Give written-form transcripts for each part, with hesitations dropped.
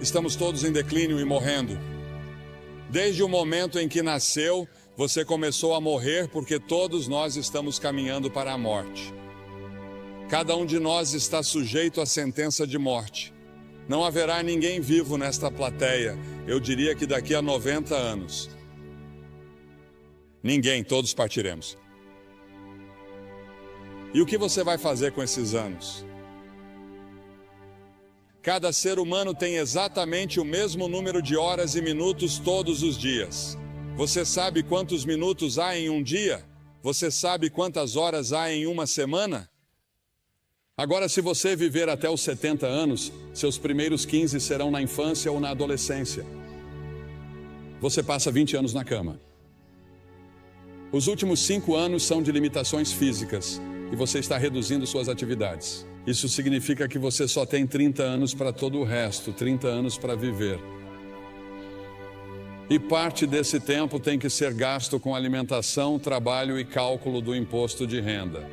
Estamos todos em declínio e morrendo. Desde o momento em que nasceu, você começou a morrer porque todos nós estamos caminhando para a morte. Cada um de nós está sujeito à sentença de morte. Não haverá ninguém vivo nesta plateia, eu diria que daqui a 90 anos. Ninguém, todos partiremos. E o que você vai fazer com esses anos? Cada ser humano tem exatamente o mesmo número de horas e minutos todos os dias. Você sabe quantos minutos há em um dia? Você sabe quantas horas há em uma semana? Agora, se você viver até os 70 anos, seus primeiros 15 serão na infância ou na adolescência. Você passa 20 anos na cama. Os últimos 5 anos são de limitações físicas e você está reduzindo suas atividades. Isso significa que você só tem 30 anos para todo o resto, 30 anos para viver. E parte desse tempo tem que ser gasto com alimentação, trabalho e cálculo do imposto de renda.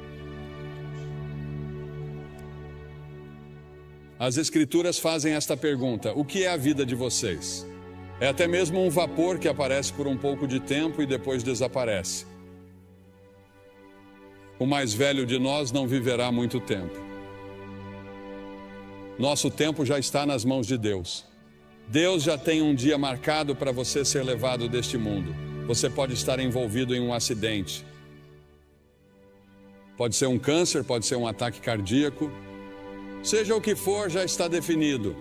As Escrituras fazem esta pergunta: o que é a vida de vocês? É até mesmo um vapor que aparece por um pouco de tempo e depois desaparece. O mais velho de nós não viverá muito tempo. Nosso tempo já está nas mãos de Deus. Deus já tem um dia marcado para você ser levado deste mundo. Você pode estar envolvido em um acidente. Pode ser um câncer, pode ser um ataque cardíaco. Seja o que for, já está definido.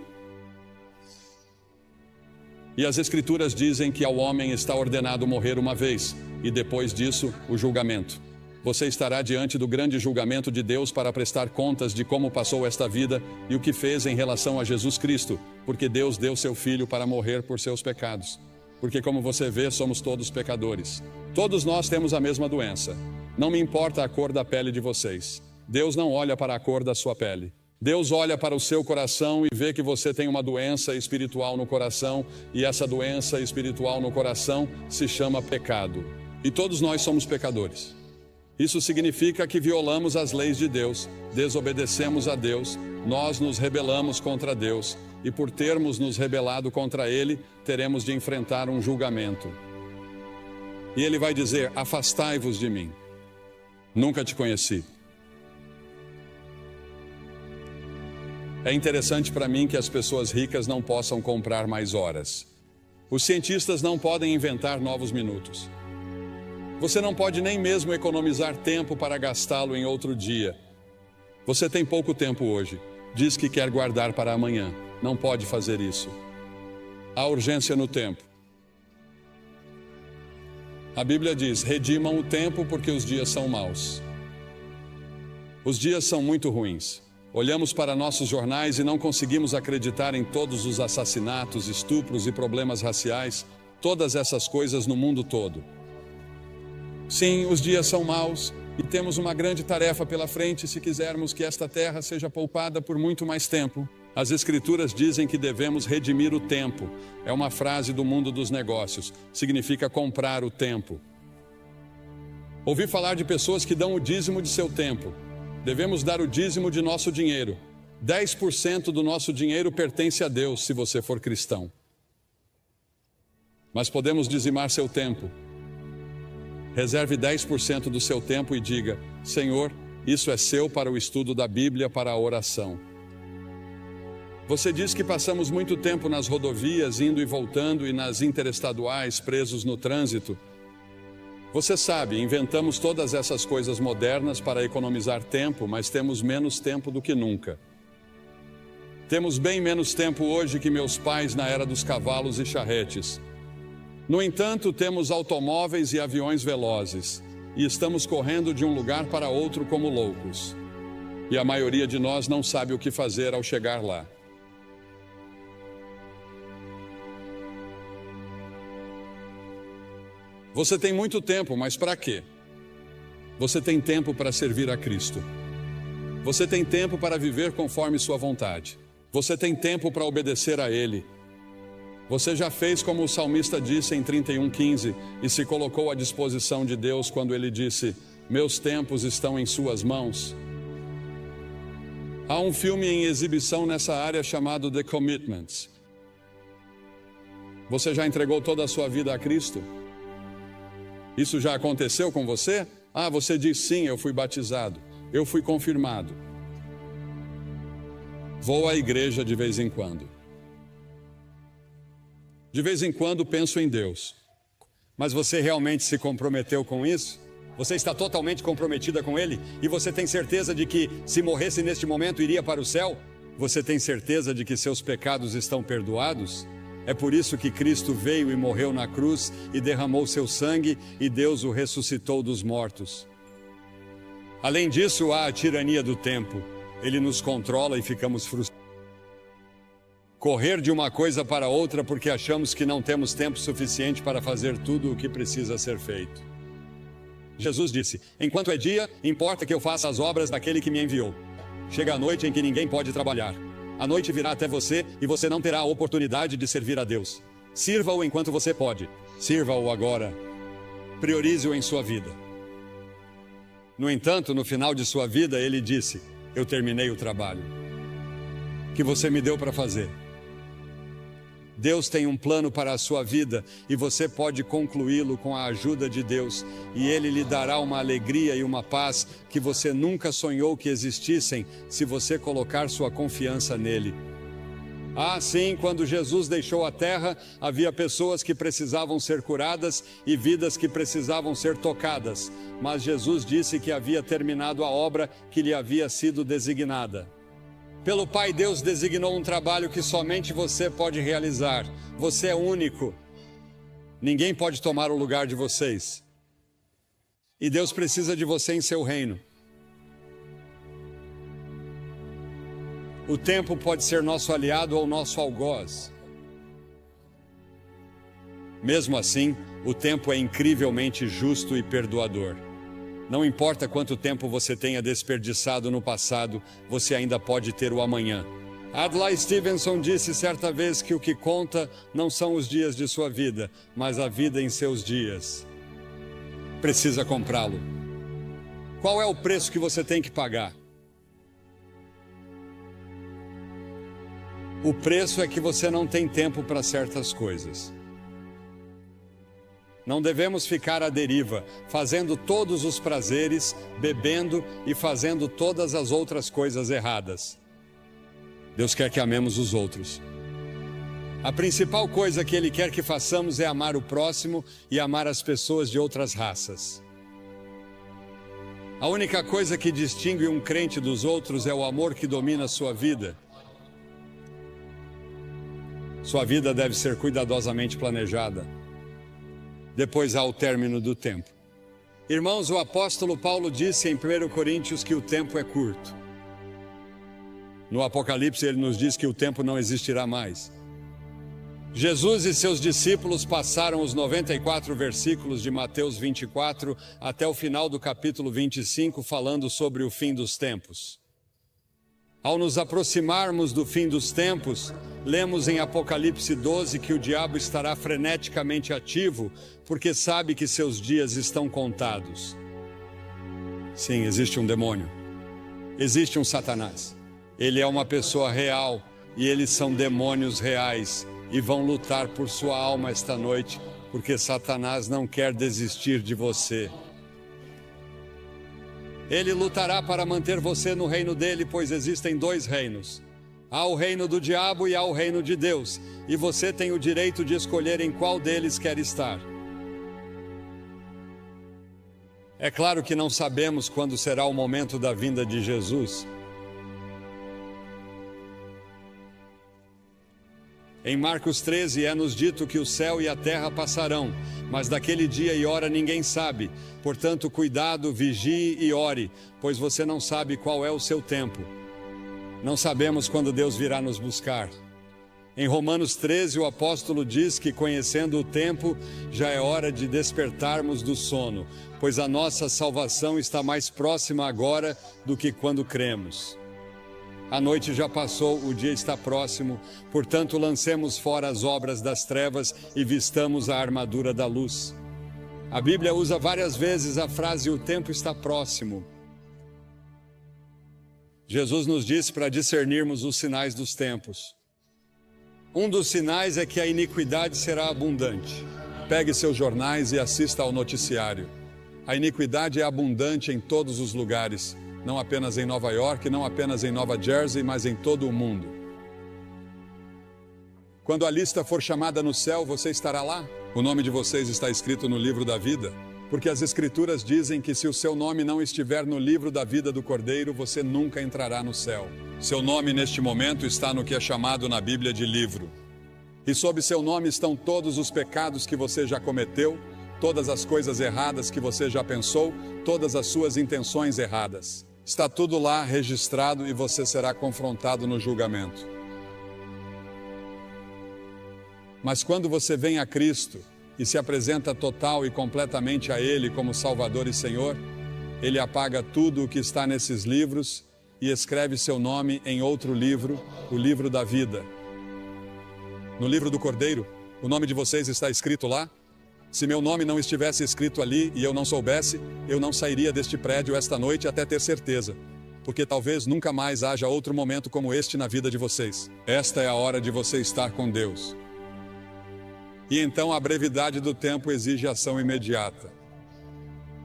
E as Escrituras dizem que ao homem está ordenado morrer uma vez, e depois disso, o julgamento. Você estará diante do grande julgamento de Deus para prestar contas de como passou esta vida e o que fez em relação a Jesus Cristo, porque Deus deu seu Filho para morrer por seus pecados. Porque, como você vê, somos todos pecadores. Todos nós temos a mesma doença. Não me importa a cor da pele de vocês. Deus não olha para a cor da sua pele. Deus olha para o seu coração e vê que você tem uma doença espiritual no coração, e essa doença espiritual no coração se chama pecado. E todos nós somos pecadores. Isso significa que violamos as leis de Deus, desobedecemos a Deus, nós nos rebelamos contra Deus, e por termos nos rebelado contra Ele, teremos de enfrentar um julgamento. E Ele vai dizer: afastai-vos de mim. Nunca te conheci. É interessante para mim que as pessoas ricas não possam comprar mais horas. Os cientistas não podem inventar novos minutos. Você não pode nem mesmo economizar tempo para gastá-lo em outro dia. Você tem pouco tempo hoje. Diz que quer guardar para amanhã. Não pode fazer isso. Há urgência no tempo. A Bíblia diz: redimam o tempo porque os dias são maus. Os dias são muito ruins. Olhamos para nossos jornais e não conseguimos acreditar em todos os assassinatos, estupros e problemas raciais, todas essas coisas no mundo todo. Sim, os dias são maus e temos uma grande tarefa pela frente se quisermos que esta terra seja poupada por muito mais tempo. As Escrituras dizem que devemos redimir o tempo. É uma frase do mundo dos negócios. Significa comprar o tempo. Ouvi falar de pessoas que dão o dízimo de seu tempo. Devemos dar o dízimo de nosso dinheiro. 10% do nosso dinheiro pertence a Deus, se você for cristão. Mas podemos dizimar seu tempo. Reserve 10% do seu tempo e diga: Senhor, isso é seu para o estudo da Bíblia, para a oração. Você diz que passamos muito tempo nas rodovias, indo e voltando, e nas interestaduais, presos no trânsito. Você sabe, inventamos todas essas coisas modernas para economizar tempo, mas temos menos tempo do que nunca. Temos bem menos tempo hoje que meus pais na era dos cavalos e charretes. No entanto, temos automóveis e aviões velozes, e estamos correndo de um lugar para outro como loucos. E a maioria de nós não sabe o que fazer ao chegar lá. Você tem muito tempo, mas para quê? Você tem tempo para servir a Cristo. Você tem tempo para viver conforme sua vontade. Você tem tempo para obedecer a Ele. Você já fez como o salmista disse em 31:15 e se colocou à disposição de Deus quando ele disse: meus tempos estão em suas mãos. Há um filme em exibição nessa área chamado The Commitments. Você já entregou toda a sua vida a Cristo? Isso já aconteceu com você? Ah, você diz sim, eu fui batizado, eu fui confirmado. Vou à igreja de vez em quando. De vez em quando penso em Deus. Mas você realmente se comprometeu com isso? Você está totalmente comprometida com Ele? E você tem certeza de que, se morresse neste momento, iria para o céu? Você tem certeza de que seus pecados estão perdoados? É por isso que Cristo veio e morreu na cruz e derramou seu sangue e Deus o ressuscitou dos mortos. Além disso, há a tirania do tempo. Ele nos controla e ficamos frustrados. Correr de uma coisa para outra porque achamos que não temos tempo suficiente para fazer tudo o que precisa ser feito. Jesus disse: enquanto é dia, importa que eu faça as obras daquele que me enviou. Chega a noite em que ninguém pode trabalhar. A noite virá até você e você não terá a oportunidade de servir a Deus. Sirva-o enquanto você pode. Sirva-o agora. Priorize-o em sua vida. No entanto, no final de sua vida, ele disse: eu terminei o trabalho que você me deu para fazer. Deus tem um plano para a sua vida e você pode concluí-lo com a ajuda de Deus, e Ele lhe dará uma alegria e uma paz que você nunca sonhou que existissem se você colocar sua confiança nele. Ah, sim, quando Jesus deixou a terra, havia pessoas que precisavam ser curadas e vidas que precisavam ser tocadas, mas Jesus disse que havia terminado a obra que lhe havia sido designada. Pelo Pai, Deus designou um trabalho que somente você pode realizar. Você é único. Ninguém pode tomar o lugar de vocês. E Deus precisa de você em seu reino. O tempo pode ser nosso aliado ou nosso algoz. Mesmo assim, o tempo é incrivelmente justo e perdoador. Não importa quanto tempo você tenha desperdiçado no passado, você ainda pode ter o amanhã. Adlai Stevenson disse certa vez que o que conta não são os dias de sua vida, mas a vida em seus dias. Precisa comprá-lo. Qual é o preço que você tem que pagar? O preço é que você não tem tempo para certas coisas. Não devemos ficar à deriva, fazendo todos os prazeres, bebendo e fazendo todas as outras coisas erradas. Deus quer que amemos os outros. A principal coisa que Ele quer que façamos é amar o próximo e amar as pessoas de outras raças. A única coisa que distingue um crente dos outros é o amor que domina a sua vida. Sua vida deve ser cuidadosamente planejada. Depois há o término do tempo. Irmãos, o apóstolo Paulo disse em 1 Coríntios que o tempo é curto. No Apocalipse ele nos diz que o tempo não existirá mais. Jesus e seus discípulos passaram os 94 versículos de Mateus 24 até o final do capítulo 25 falando sobre o fim dos tempos. Ao nos aproximarmos do fim dos tempos, lemos em Apocalipse 12 que o diabo estará freneticamente ativo, porque sabe que seus dias estão contados. Sim, existe um demônio. Existe um Satanás. Ele é uma pessoa real e eles são demônios reais e vão lutar por sua alma esta noite, porque Satanás não quer desistir de você. Ele lutará para manter você no reino dele, pois existem dois reinos. Há o reino do diabo e há o reino de Deus, e você tem o direito de escolher em qual deles quer estar. É claro que não sabemos quando será o momento da vinda de Jesus. Em Marcos 13 é-nos dito que o céu e a terra passarão, mas daquele dia e hora ninguém sabe. Portanto, cuidado, vigie e ore, pois você não sabe qual é o seu tempo. Não sabemos quando Deus virá nos buscar. Em Romanos 13, o apóstolo diz que, conhecendo o tempo, já é hora de despertarmos do sono, pois a nossa salvação está mais próxima agora do que quando cremos. A noite já passou, o dia está próximo, portanto lancemos fora as obras das trevas e vistamos a armadura da luz. A Bíblia usa várias vezes a frase "o tempo está próximo". Jesus nos disse para discernirmos os sinais dos tempos. Um dos sinais é que a iniquidade será abundante. Pegue seus jornais e assista ao noticiário. A iniquidade é abundante em todos os lugares, não apenas em Nova York, não apenas em Nova Jersey, mas em todo o mundo. Quando a lista for chamada no céu, você estará lá? O nome de vocês está escrito no livro da vida? Porque as Escrituras dizem que se o seu nome não estiver no livro da vida do Cordeiro, você nunca entrará no céu. Seu nome neste momento está no que é chamado na Bíblia de livro. E sob seu nome estão todos os pecados que você já cometeu, todas as coisas erradas que você já pensou, todas as suas intenções erradas. Está tudo lá registrado e você será confrontado no julgamento. Mas quando você vem a Cristo e se apresenta total e completamente a Ele como Salvador e Senhor, Ele apaga tudo o que está nesses livros e escreve seu nome em outro livro, o livro da vida. No livro do Cordeiro, o nome de vocês está escrito lá? Se meu nome não estivesse escrito ali e eu não soubesse, eu não sairia deste prédio esta noite até ter certeza. Porque talvez nunca mais haja outro momento como este na vida de vocês. Esta é a hora de você estar com Deus. E então a brevidade do tempo exige ação imediata.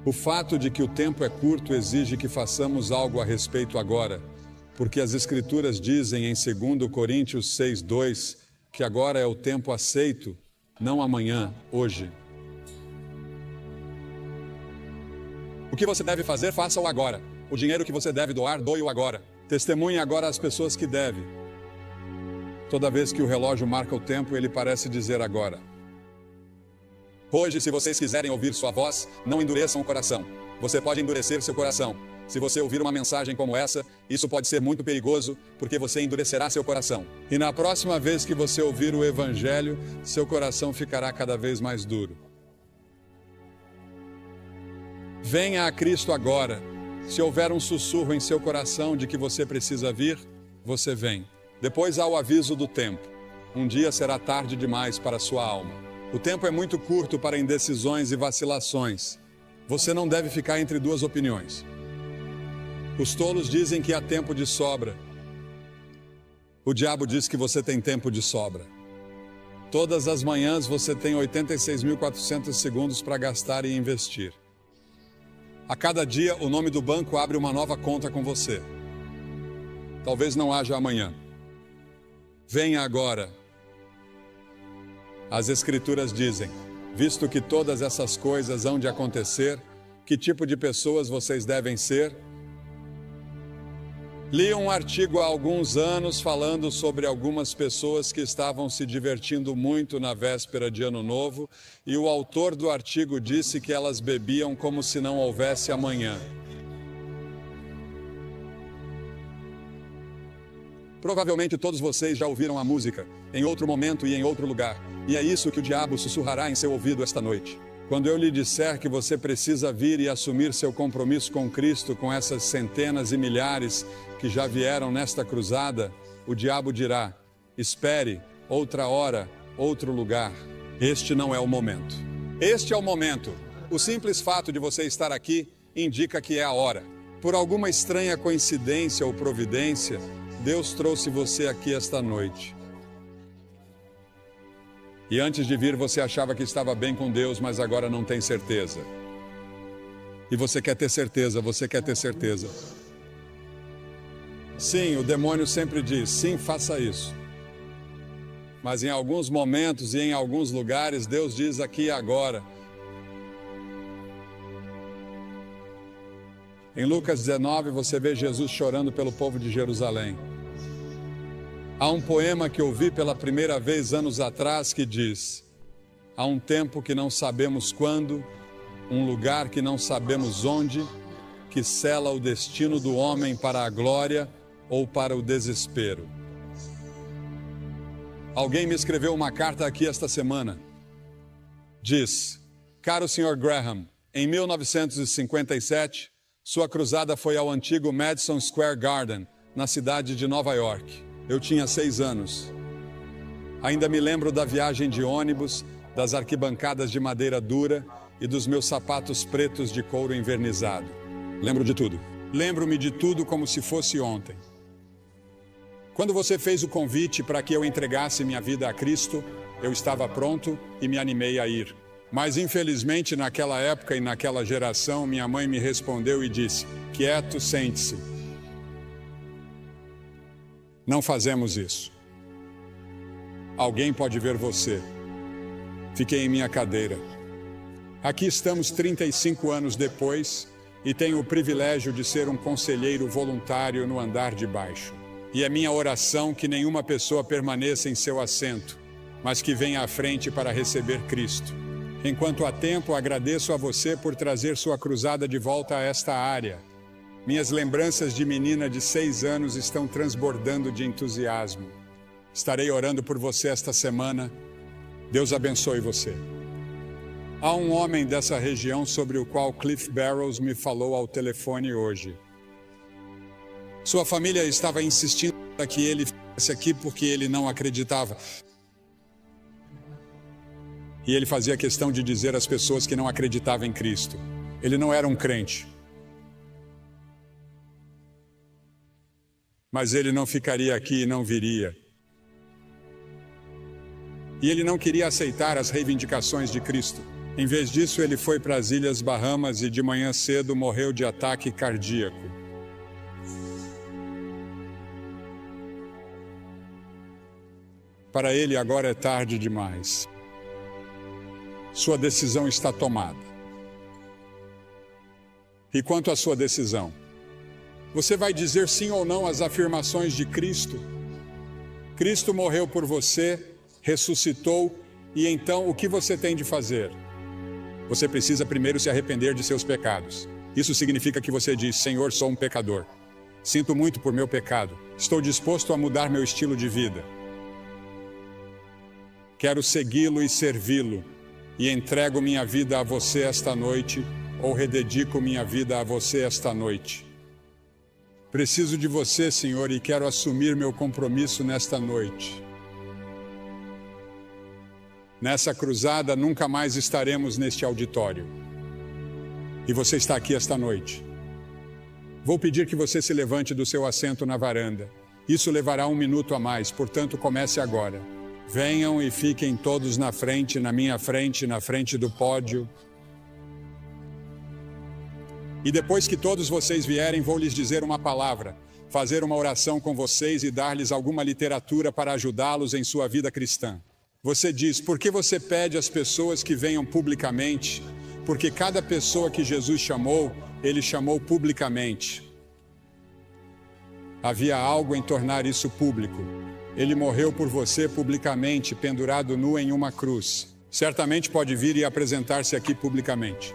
O fato de que o tempo é curto exige que façamos algo a respeito agora, porque as Escrituras dizem em 2 Coríntios 6:2 que agora é o tempo aceito, não amanhã, hoje. O que você deve fazer, faça-o agora. O dinheiro que você deve doar, doe-o agora. Testemunhe agora as pessoas que deve. Toda vez que o relógio marca o tempo, ele parece dizer agora. Hoje, se vocês quiserem ouvir sua voz, não endureçam o coração. Você pode endurecer seu coração. Se você ouvir uma mensagem como essa, isso pode ser muito perigoso, porque você endurecerá seu coração. E na próxima vez que você ouvir o Evangelho, seu coração ficará cada vez mais duro. Venha a Cristo agora. Se houver um sussurro em seu coração de que você precisa vir, você vem. Depois há o aviso do tempo. Um dia será tarde demais para a sua alma. O tempo é muito curto para indecisões e vacilações. Você não deve ficar entre duas opiniões. Os tolos dizem que há tempo de sobra. O diabo diz que você tem tempo de sobra. Todas as manhãs você tem 86.400 segundos para gastar e investir. A cada dia, o nome do banco abre uma nova conta com você. Talvez não haja amanhã. Venha agora. As Escrituras dizem, visto que todas essas coisas hão de acontecer, que tipo de pessoas vocês devem ser? Li um artigo há alguns anos falando sobre algumas pessoas que estavam se divertindo muito na véspera de Ano Novo, e o autor do artigo disse que elas bebiam como se não houvesse amanhã. Provavelmente todos vocês já ouviram a música, em outro momento e em outro lugar, e é isso que o diabo sussurrará em seu ouvido esta noite. Quando eu lhe disser que você precisa vir e assumir seu compromisso com Cristo, com essas centenas e milhares que já vieram nesta cruzada, o diabo dirá, espere, outra hora, outro lugar. Este não é o momento. Este é o momento. O simples fato de você estar aqui indica que é a hora. Por alguma estranha coincidência ou providência, Deus trouxe você aqui esta noite. E antes de vir você achava que estava bem com Deus, mas agora não tem certeza. E você quer ter certeza, você quer ter certeza. Sim, o demônio sempre diz, sim, faça isso. Mas em alguns momentos e em alguns lugares, Deus diz aqui e agora. Em Lucas 19, você vê Jesus chorando pelo povo de Jerusalém. Há um poema que eu vi pela primeira vez anos atrás que diz: há um tempo que não sabemos quando, um lugar que não sabemos onde, que sela o destino do homem para a glória ou para o desespero. Alguém me escreveu uma carta aqui esta semana. Diz: caro Sr. Graham, em 1957, sua cruzada foi ao antigo Madison Square Garden, na cidade de Nova York. Eu tinha 6 anos. Ainda me lembro da viagem de ônibus, das arquibancadas de madeira dura e dos meus sapatos pretos de couro envernizado. Lembro de tudo. Lembro-me de tudo como se fosse ontem. Quando você fez o convite para que eu entregasse minha vida a Cristo, eu estava pronto e me animei a ir. Mas infelizmente naquela época e naquela geração, minha mãe me respondeu e disse: quieto, sente-se. Não fazemos isso. Alguém pode ver você. Fiquei em minha cadeira. Aqui estamos 35 anos depois e tenho o privilégio de ser um conselheiro voluntário no andar de baixo. E é minha oração que nenhuma pessoa permaneça em seu assento, mas que venha à frente para receber Cristo. Enquanto há tempo, agradeço a você por trazer sua cruzada de volta a esta área. Minhas lembranças de menina de 6 anos estão transbordando de entusiasmo. Estarei orando por você esta semana. Deus abençoe você. Há um homem dessa região sobre o qual Cliff Barrows me falou ao telefone hoje. Sua família estava insistindo para que ele ficasse aqui porque ele não acreditava. E ele fazia questão de dizer às pessoas que não acreditavam em Cristo. Ele não era um crente. Mas ele não ficaria aqui e não viria. E ele não queria aceitar as reivindicações de Cristo. Em vez disso, ele foi para as Ilhas Bahamas e de manhã cedo morreu de ataque cardíaco. Para ele agora é tarde demais. Sua decisão está tomada. E quanto à sua decisão? Você vai dizer sim ou não às afirmações de Cristo? Cristo morreu por você, ressuscitou, e então o que você tem de fazer? Você precisa primeiro se arrepender de seus pecados. Isso significa que você diz: Senhor, sou um pecador. Sinto muito por meu pecado. Estou disposto a mudar meu estilo de vida. Quero segui-lo e servi-lo. E entrego minha vida a você esta noite, ou rededico minha vida a você esta noite. Preciso de você, Senhor, e quero assumir meu compromisso nesta noite. Nessa cruzada, nunca mais estaremos neste auditório. E você está aqui esta noite. Vou pedir que você se levante do seu assento na varanda. Isso levará 1 minuto a mais, portanto, comece agora. Venham e fiquem todos na frente, na minha frente, na frente do pódio. E depois que todos vocês vierem, vou lhes dizer uma palavra, fazer uma oração com vocês e dar-lhes alguma literatura para ajudá-los em sua vida cristã. Você diz: por que você pede às pessoas que venham publicamente? Porque cada pessoa que Jesus chamou, ele chamou publicamente. Havia algo em tornar isso público. Ele morreu por você publicamente, pendurado nu em uma cruz. Certamente pode vir e apresentar-se aqui publicamente.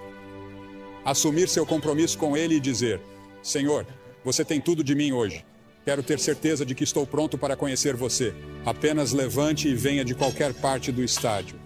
Assumir seu compromisso com ele e dizer: Senhor, você tem tudo de mim hoje. Quero ter certeza de que estou pronto para conhecer você. Apenas levante e venha de qualquer parte do estádio.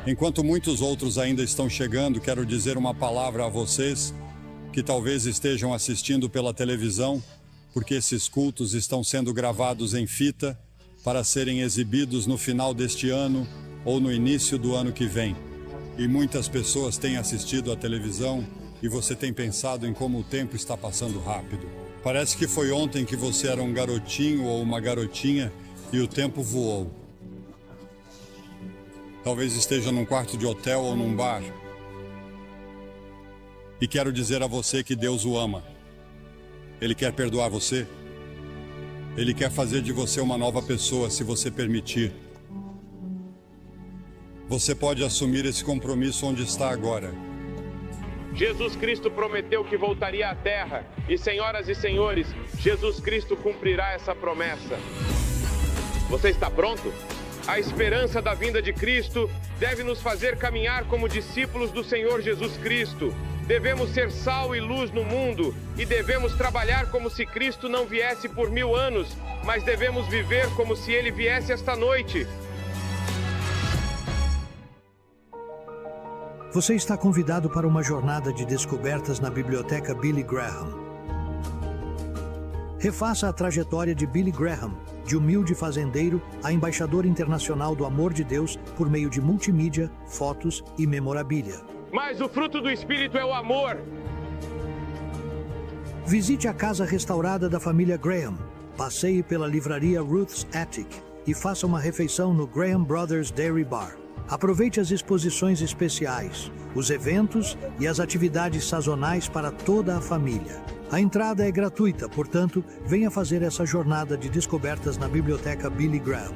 Enquanto muitos outros ainda estão chegando, quero dizer uma palavra a vocês que talvez estejam assistindo pela televisão, porque esses cultos estão sendo gravados em fita para serem exibidos no final deste ano ou no início do ano que vem. E muitas pessoas têm assistido à televisão e você tem pensado em como o tempo está passando rápido. Parece que foi ontem que você era um garotinho ou uma garotinha e o tempo voou. Talvez esteja num quarto de hotel ou num bar. E quero dizer a você que Deus o ama. Ele quer perdoar você. Ele quer fazer de você uma nova pessoa, se você permitir. Você pode assumir esse compromisso onde está agora. Jesus Cristo prometeu que voltaria à Terra. E, senhoras e senhores, Jesus Cristo cumprirá essa promessa. Você está pronto? A esperança da vinda de Cristo deve nos fazer caminhar como discípulos do Senhor Jesus Cristo. Devemos ser sal e luz no mundo e devemos trabalhar como se Cristo não viesse por 1000 anos, mas devemos viver como se Ele viesse esta noite. Você está convidado para uma jornada de descobertas na Biblioteca Billy Graham. Refaça a trajetória de Billy Graham, de humilde fazendeiro a embaixador internacional do amor de Deus por meio de multimídia, fotos e memorabilia. Mas o fruto do Espírito é o amor. Visite a casa restaurada da família Graham, passeie pela livraria Ruth's Attic e faça uma refeição no Graham Brothers Dairy Bar. Aproveite as exposições especiais, os eventos e as atividades sazonais para toda a família. A entrada é gratuita, portanto, venha fazer essa jornada de descobertas na Biblioteca Billy Graham.